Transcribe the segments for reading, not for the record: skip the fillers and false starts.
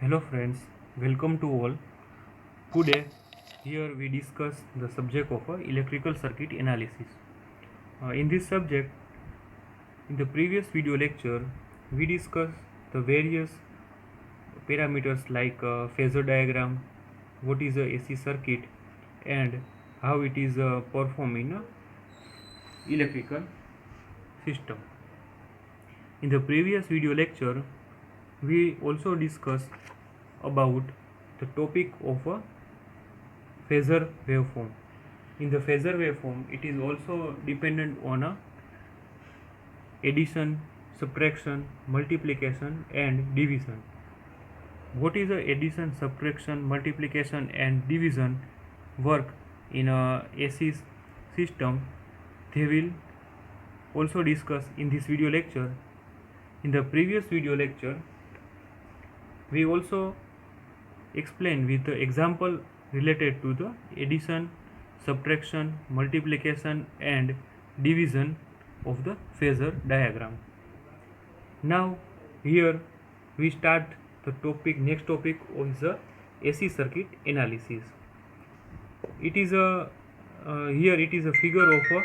Hello friends, welcome to all. Today, here we discuss the subject of electrical circuit analysis. In this subject, in the previous video lecture, we discussed the various parameters like phasor diagram, what is a AC circuit, and how it is performed in a electrical system. In the previous video lecture, we also discussed about the topic of a phasor waveform. In the phasor waveform, it is also dependent on a addition, subtraction, multiplication and division. What is a addition, subtraction, multiplication and division work in a AC system? They will also discuss in this video lecture. In the previous video lecture, we also explained with the example related to the addition, subtraction, multiplication and division of the phasor diagram. Now here we start the topic. Next topic is the AC circuit analysis. It is a here it is a figure of a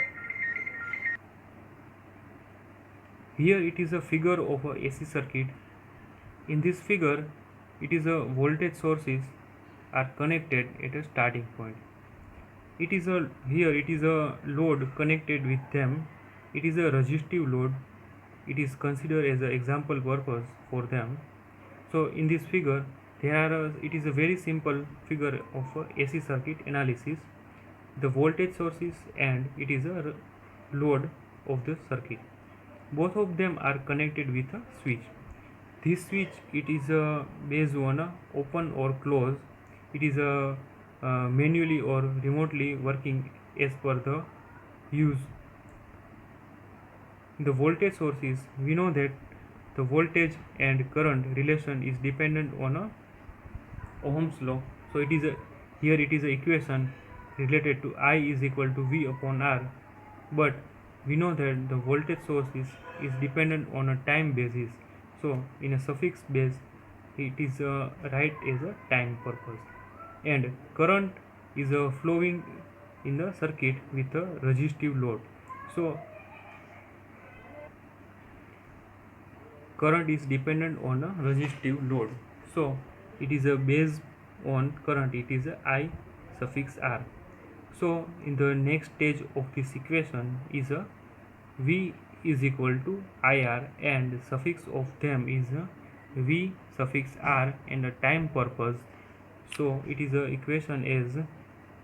here it is a figure of a AC circuit. In this figure, it is a voltage sources are connected at a starting point. It is a here it is a load connected with them. It is a resistive load. It is considered as an example purpose for them. So in this figure, it is a very simple figure of a AC circuit analysis. The voltage sources and it is a load of the circuit. Both of them are connected with a switch. This switch it is based on a open or close. It is a manually or remotely working as per the use. The voltage sources, we know that the voltage and current relation is dependent on a Ohm's law. So it is a here it is a equation related to I is equal to V upon R, but we know that the voltage source is dependent on a time basis. So in a suffix base, it is right as a time purpose, and current is flowing in the circuit with a resistive load. So current is dependent on a resistive load. So it is a based on current. It is a I suffix R. So in the next stage of this equation is a V is equal to IR, and suffix of them is a V suffix R and a time purpose. So it is a equation as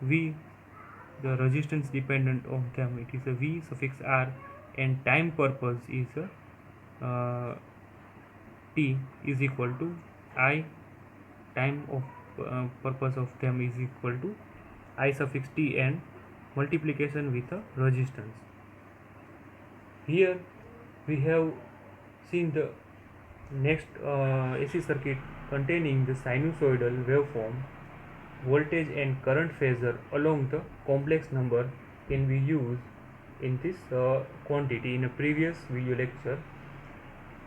V, the resistance dependent of them, it is a V suffix R, and time purpose is a T is equal to I, time of purpose of them is equal to I suffix T and multiplication with a resistance. Here we have seen the next AC circuit containing the sinusoidal waveform. Voltage and current phasor along the complex number can be used in this quantity. In a previous video lecture,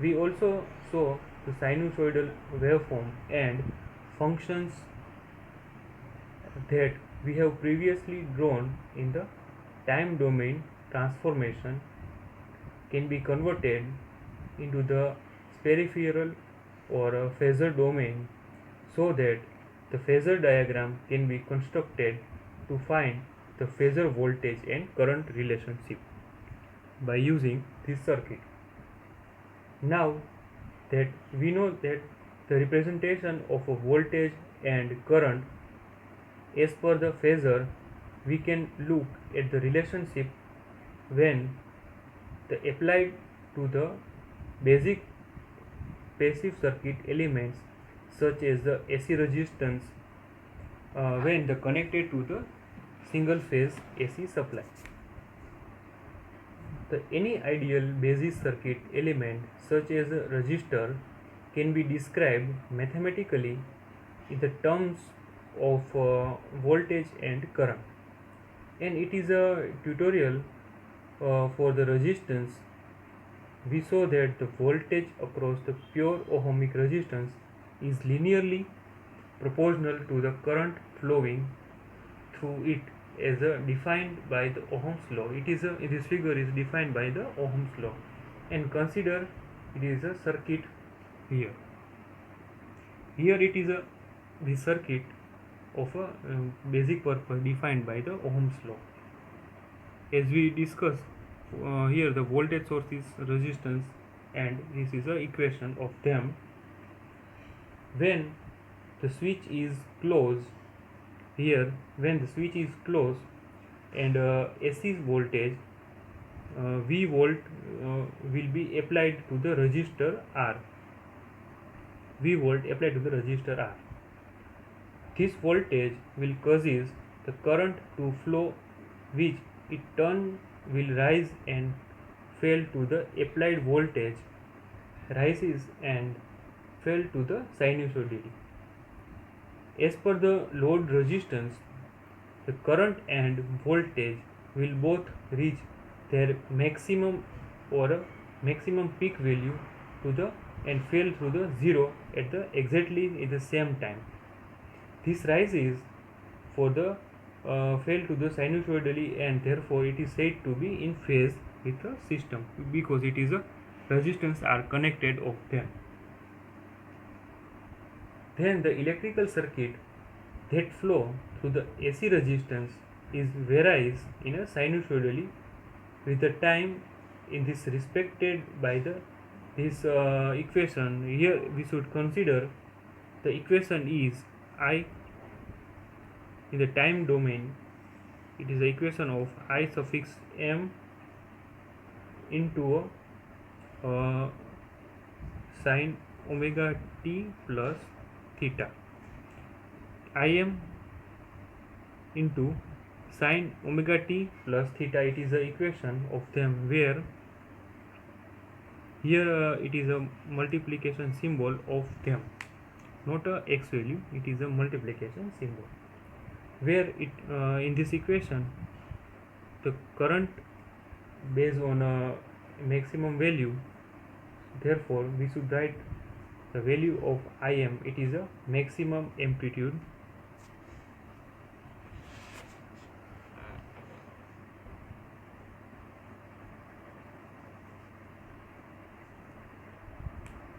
we also saw the sinusoidal waveform and functions that we have previously drawn in the time domain transformation can be converted into the peripheral or a phasor domain, so that the phasor diagram can be constructed to find the phasor voltage and current relationship by using this circuit. Now that we know that the representation of a voltage and current as per the phasor, we can look at the relationship when the applied to the basic passive circuit elements such as the AC resistance when the connected to the single phase AC supply. Any ideal basis circuit element such as a resistor can be described mathematically in the terms of voltage and current, and it is a tutorial for the resistance. We saw that the voltage across the pure ohmic resistance is linearly proportional to the current flowing through it as defined by the Ohm's law. This figure is defined by the Ohm's law, and consider it is a circuit here. Here it is the circuit of a basic purpose defined by the Ohm's law. As we discussed here, the voltage source is resistance, and this is the equation of them. When the switch is closed, here when the switch is closed and AC voltage V volt will be applied to the resistor R. V volt applied to the resistor R. This voltage will causes the current to flow, which in turn will rise and fall to the applied voltage, rises and fall to the sinusoidally. As per the load resistance, the current and voltage will both reach their maximum or maximum peak value to the and fall through the zero at the exactly at the same time. This rise is for the fall to the sinusoidally, and therefore it is said to be in phase with the system because it is a resistance are connected of them. Then the electrical circuit that flow through the AC resistance is varies in a sinusoidally with the time in this respected by the this equation. Here we should consider the equation is I in the time domain. It is the equation of I suffix m into sin omega t plus theta. Im into sin omega t plus theta. It is the equation of them where here it is a multiplication symbol of them, not a x value. It is a multiplication symbol where it in this equation the current based on a maximum value. Therefore we should write the value of Im. It is a maximum amplitude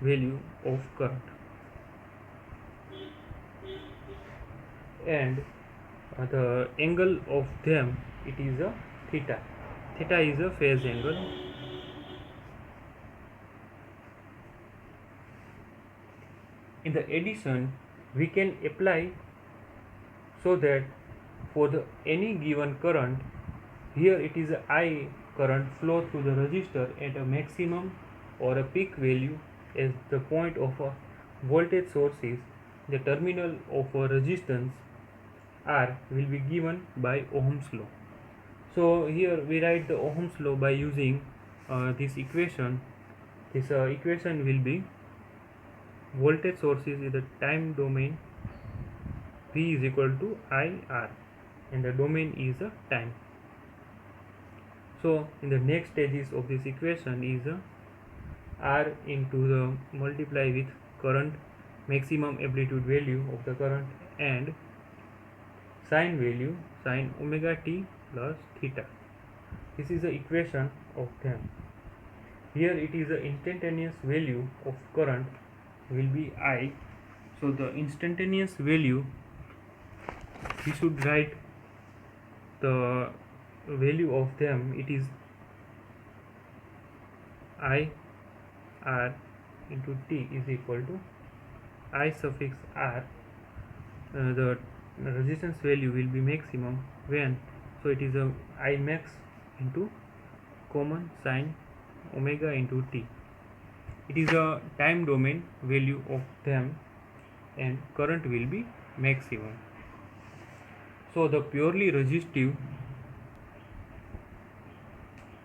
value of current, and the angle of them, it is a theta. Theta is a phase angle. In the addition, we can apply so that for the any given current, here it is a I current flow through the resistor at a maximum or a peak value as the point of a voltage source is the terminal of a resistance R will be given by Ohm's law. So here we write the Ohm's law by using this equation. This equation will be voltage sources in the time domain V is equal to IR, and the domain is a time. So in the next stages of this equation is R into the multiply with current maximum amplitude value of the current and sine value sine omega t plus theta. This is the equation of them. Here it is the instantaneous value of current will be I. So the instantaneous value, we should write the value of them. It is I R into T is equal to I suffix R. The resistance value will be maximum when, so it is a I max into common sine omega into T. It is a time domain value of them, and current will be maximum. So the purely resistive,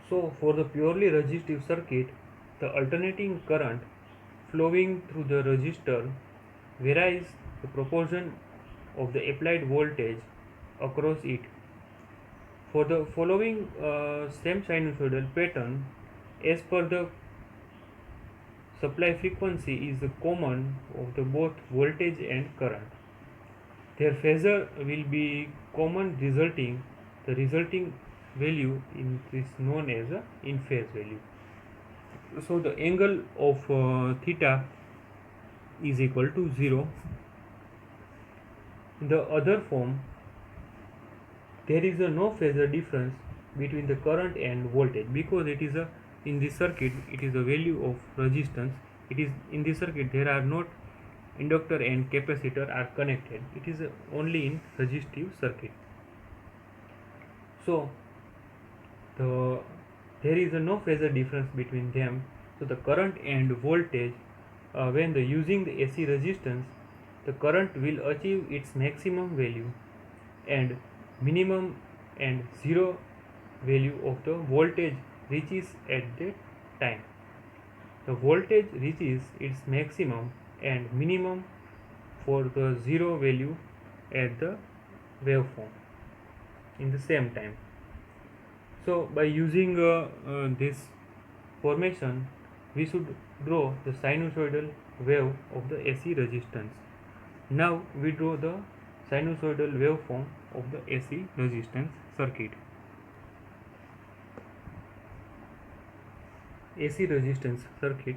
so for the purely resistive circuit, the alternating current flowing through the resistor varies the proportion of the applied voltage across it. For the following same sinusoidal pattern, as per the supply frequency is the common of the both voltage and current. Their phasor will be common, resulting the resulting value is known as a in phase value. So the angle of theta is equal to 0. In the other form, there is a no phasor difference between the current and voltage, because it is a in this circuit it is the value of resistance. It is in this circuit there are not inductor and capacitor are connected, it is only in resistive circuit. So the there is a no phasor difference between them. So the current and voltage, when the using the AC resistance, the current will achieve its maximum value and minimum, and zero value of the voltage reaches at that time. The voltage reaches its maximum and minimum for the zero value at the waveform in the same time. So by using this formation, we should draw the sinusoidal wave of the AC resistance. Now we draw the sinusoidal waveform of the AC resistance circuit. AC resistance circuit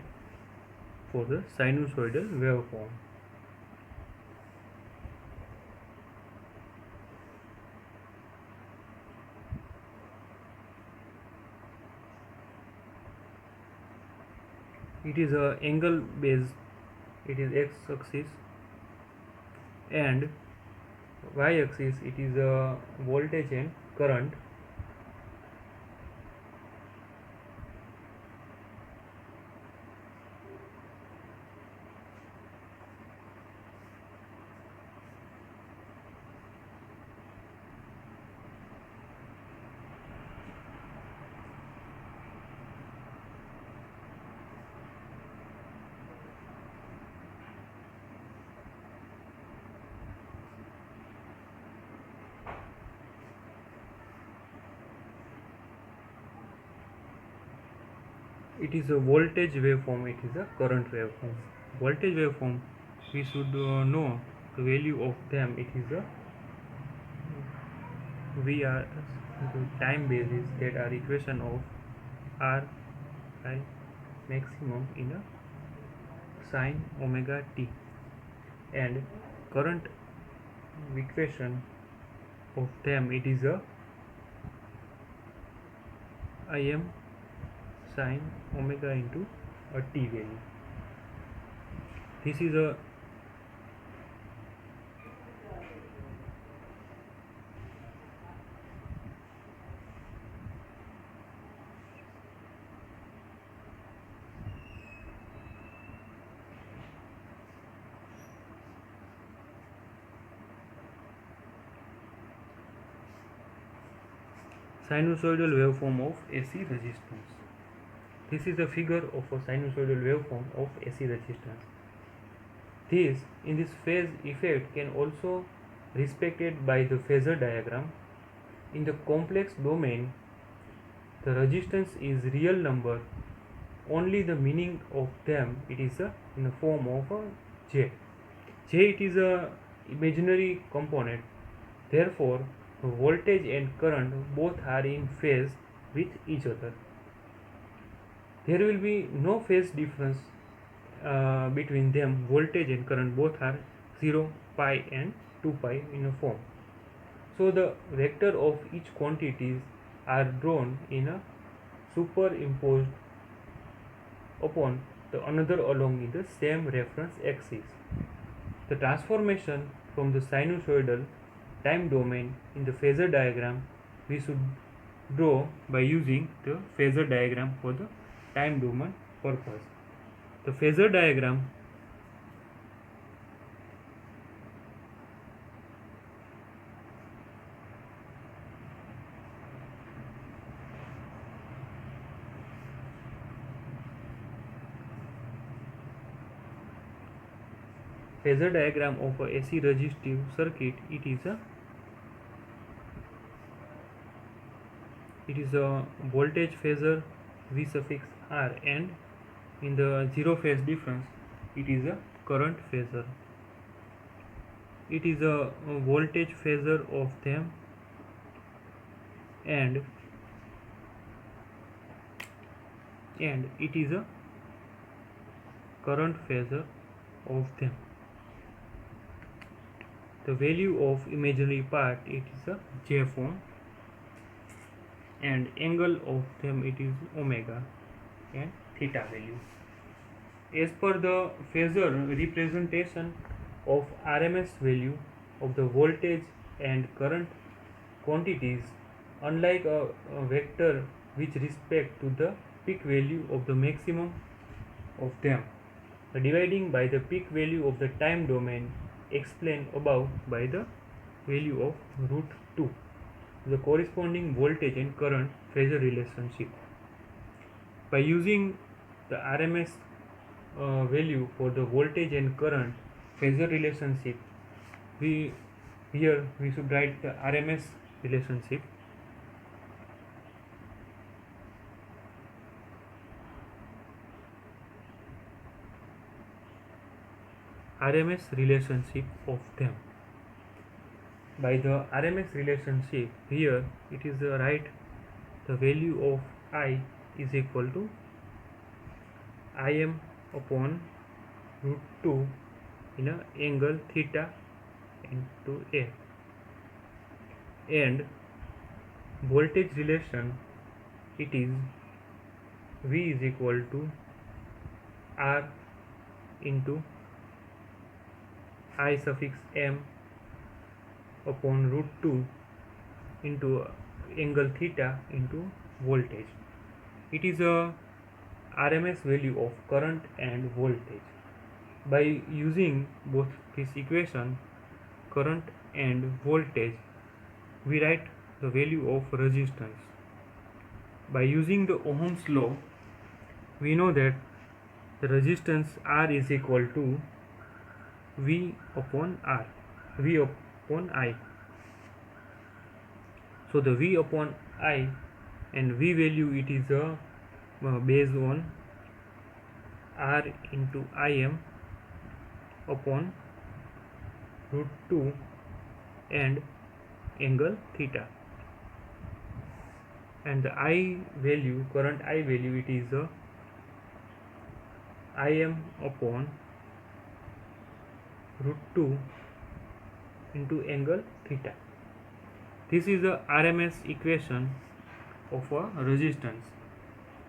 for the sinusoidal waveform. It is a angle based, it is x axis, and y axis it is a voltage and current. It is a voltage waveform, it is a current waveform. Voltage waveform, we should know the value of them. It is a VR, the time basis, that are equation of R I maximum in a sine omega t, and current equation of them, it is a Im sine omega into a t value. This is a sinusoidal waveform of AC resistance. This is a figure of a sinusoidal waveform of AC resistance. This, in this phase effect, can also respected by the phasor diagram. In the complex domain, the resistance is real number. Only the meaning of them, it is in the form of a J. J, it is a imaginary component. Therefore, the voltage and current both are in phase with each other. There will be no phase difference between them. Voltage and current both are 0, pi and 2 pi in a form. So the vector of each quantities are drawn in a superimposed upon the another along in the same reference axis. The transformation from the sinusoidal time domain in the phasor diagram we should draw by using the phasor diagram for the time domain purpose. The phasor diagram of a AC resistive circuit, it is a voltage phasor V suffix R, and in the zero phase difference, it is a current phasor. It is a voltage phasor of them, and it is a current phasor of them. The value of imaginary part, it is a J form, and angle of them, it is omega and theta value. As per the phasor representation of RMS value of the voltage and current quantities, unlike a vector with respect to the peak value of the maximum of them, dividing by the peak value of the time domain explained above by the value of root 2, the corresponding voltage and current phasor relationship. By using the RMS value for the voltage and current phasor relationship, we should write the RMS relationship. RMS relationship of them. By the RMS relationship, here it is write the value of I is equal to Im upon root 2 in a angle theta into A, and voltage relation, it is V is equal to R into I suffix m upon root 2 into angle theta into voltage. It is a RMS value of current and voltage. By using both this equation, current and voltage, we write the value of resistance. By using the Ohm's law, we know that the resistance R is equal to V upon R, V upon I. So the V upon I and V value, it is based on R into Im upon root 2 and angle theta, and the I value, current I value, it is Im upon root 2 into angle theta. This is the RMS equation of a resistance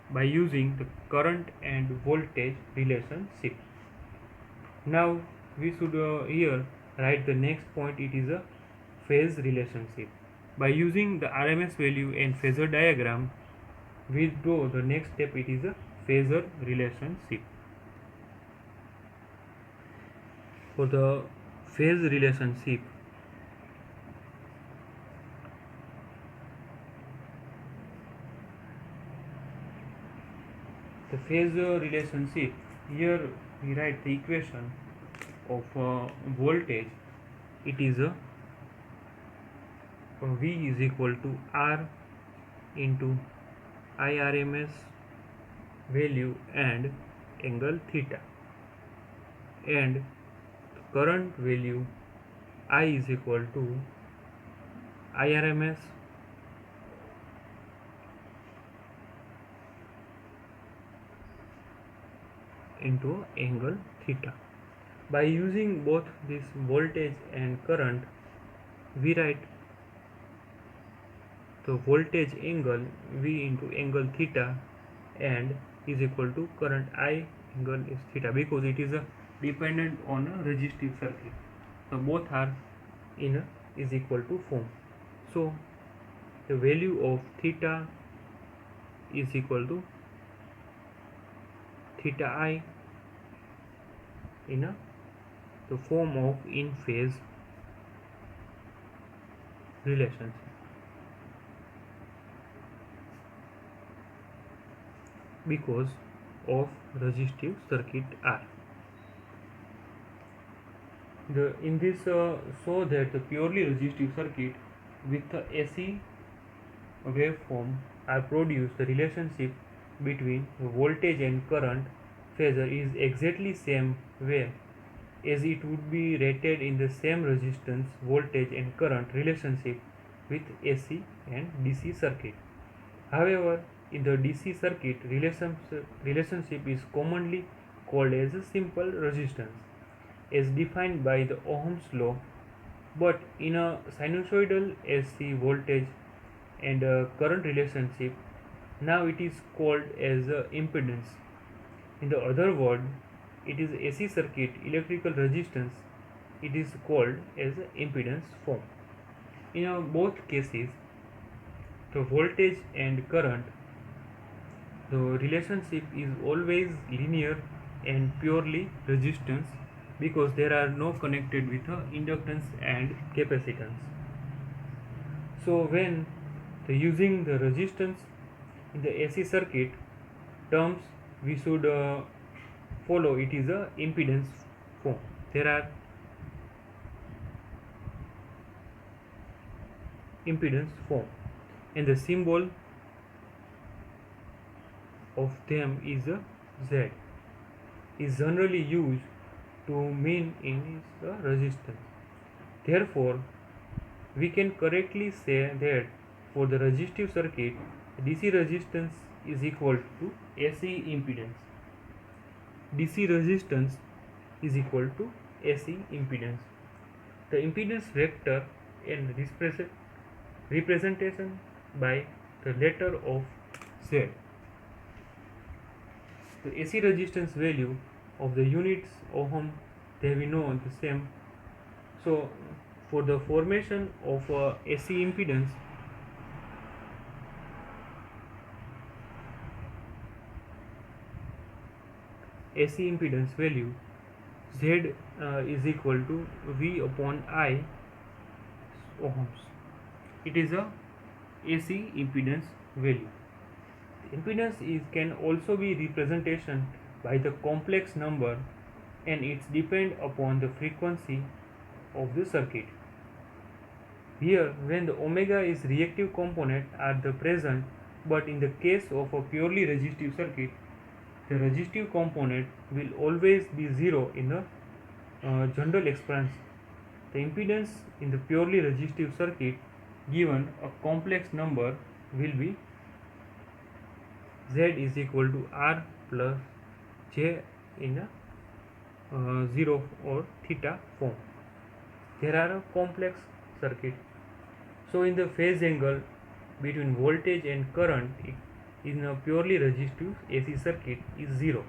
by using the current and voltage relationship. Now we should here write the next point, it is a phase relationship. By using the RMS value and phasor diagram, we draw the next step, it is a phasor relationship. For the phase relationship, here we write the equation of voltage, it is V is equal to R into IRMS value and angle theta, and current value I is equal to IRMS into angle theta. By using both this voltage and current, we write the voltage angle V into angle theta and is equal to current I angle is theta, because it is dependent on a resistive circuit. So both are in is equal to form. So the value of theta is equal to theta I in the form of in phase relationship. Because of resistive circuit R. In this show that the purely resistive circuit with the AC waveform are produced, the relationship between voltage and current phasor is exactly same way as it would be rated in the same resistance, voltage and current relationship with AC and DC circuit. However, in the DC circuit, relationship is commonly called as a simple resistance as defined by the Ohm's law, but in a sinusoidal AC voltage and current relationship, now it is called as impedance. In the other word, it is AC circuit electrical resistance, it is called as impedance form. In both cases, the voltage and current, the relationship is always linear and purely resistance because there are no connected with inductance and capacitance. So when using the resistance in the AC circuit terms, we should follow it is a impedance form. There are impedance form and the symbol of them is a Z, is generally used to mean in is a resistance. Therefore, we can correctly say that for the resistive circuit, DC resistance is equal to AC impedance. DC resistance is equal to AC impedance. The impedance vector and representation by the letter of Z. The AC resistance value of the units ohm, they we know the same. So for the formation of AC impedance, value Z is equal to V upon I ohms. It is a AC impedance value. Impedance can also be representation by the complex number and it depend upon the frequency of the circuit. Here, when the omega is reactive component are the present, but in the case of a purely resistive circuit, the resistive component will always be zero in the general expanse. The impedance in the purely resistive circuit given a complex number will be Z is equal to R plus J in a 0 or theta form. There are a complex circuit. So in the phase angle between voltage and current in a purely resistive AC circuit is 0.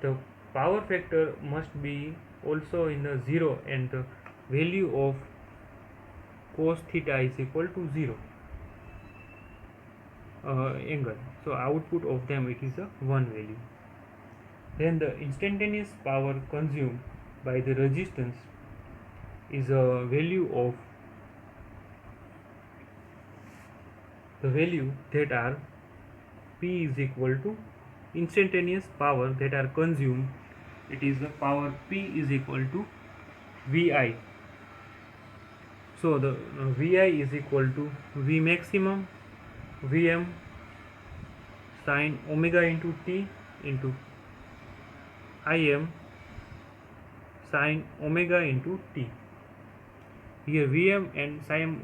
The power factor must be also in the 0 and the value of cos theta is equal to 0 angle. So output of them it is a 1 value. Then the instantaneous power consumed by the resistance is a value of the value that are P is equal to instantaneous power that are consumed, it is the power P is equal to VI. So the VI is equal to V maximum Vm sin omega into t into Im sin omega into t. Here Vm and sin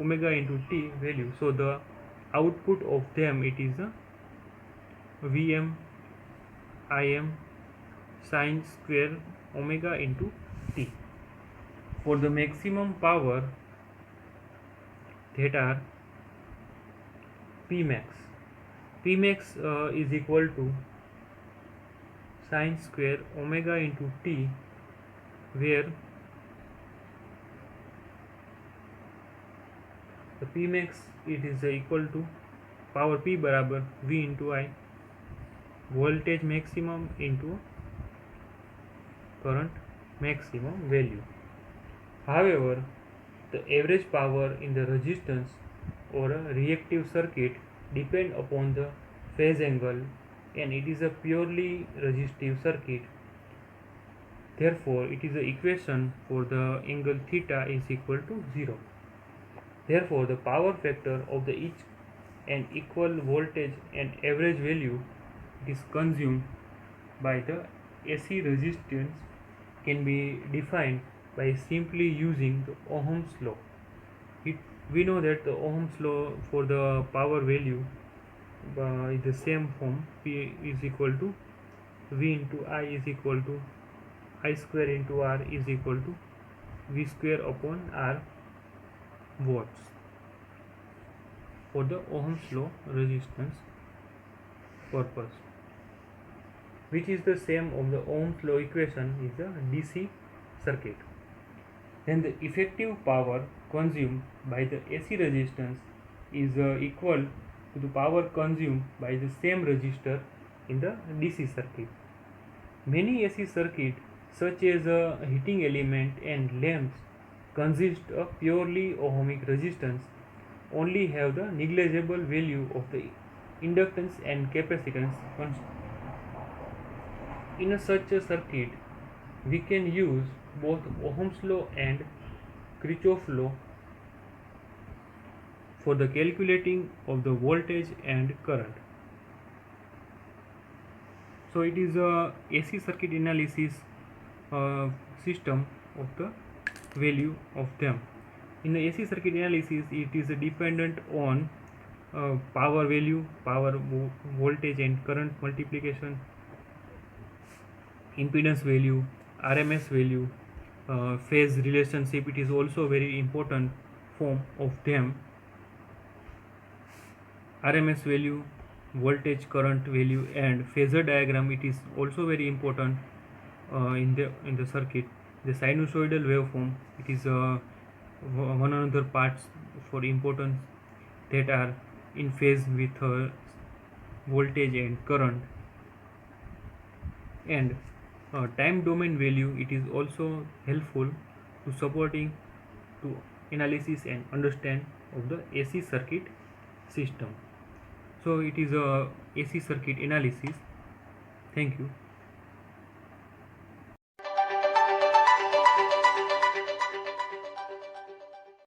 omega into t value, so the output of them it is a Vm Im sin square omega into t. For the maximum power that are Pmax. Pmax is equal to sin square omega into t, where the Pmax it is equal to power P बराबर V into I, voltage maximum into current maximum value. However, the average power in the resistance or a reactive circuit depend upon the phase angle and it is a purely resistive circuit. Therefore, it is the equation for the angle theta is equal to 0. Therefore, the power factor of the each and equal voltage and average value is consumed by the AC resistance can be defined by simply using the Ohm's law. It, we know that the Ohm's law for the power value is the same form. P is equal to V into I is equal to I square into R is equal to V square upon R watts. For the Ohm's law resistance purpose, which is the same of the Ohm's law equation is the DC circuit. Then the effective power consumed by the AC resistance is equal to the power consumed by the same resistor in the DC circuit. Many AC circuits such as a heating element and lamps consist of purely ohmic resistance only have the negligible value of the inductance and capacitance constant. In such a circuit, we can use both Ohm's law and Kirchhoff's law for the calculating of the voltage and current. So it is a AC circuit analysis system of the value of them. In the AC circuit analysis, it is dependent on power value, power voltage and current multiplication, impedance value, RMS value, phase relationship. It is also very important form of them. RMS value, voltage current value and phasor diagram, it is also very important in the circuit. The sinusoidal waveform, it is one another parts for importance that are in phase with voltage and current. And time domain value, it is also helpful to supporting to analysis and understand of the AC circuit system. So it is a AC circuit analysis. Thank you.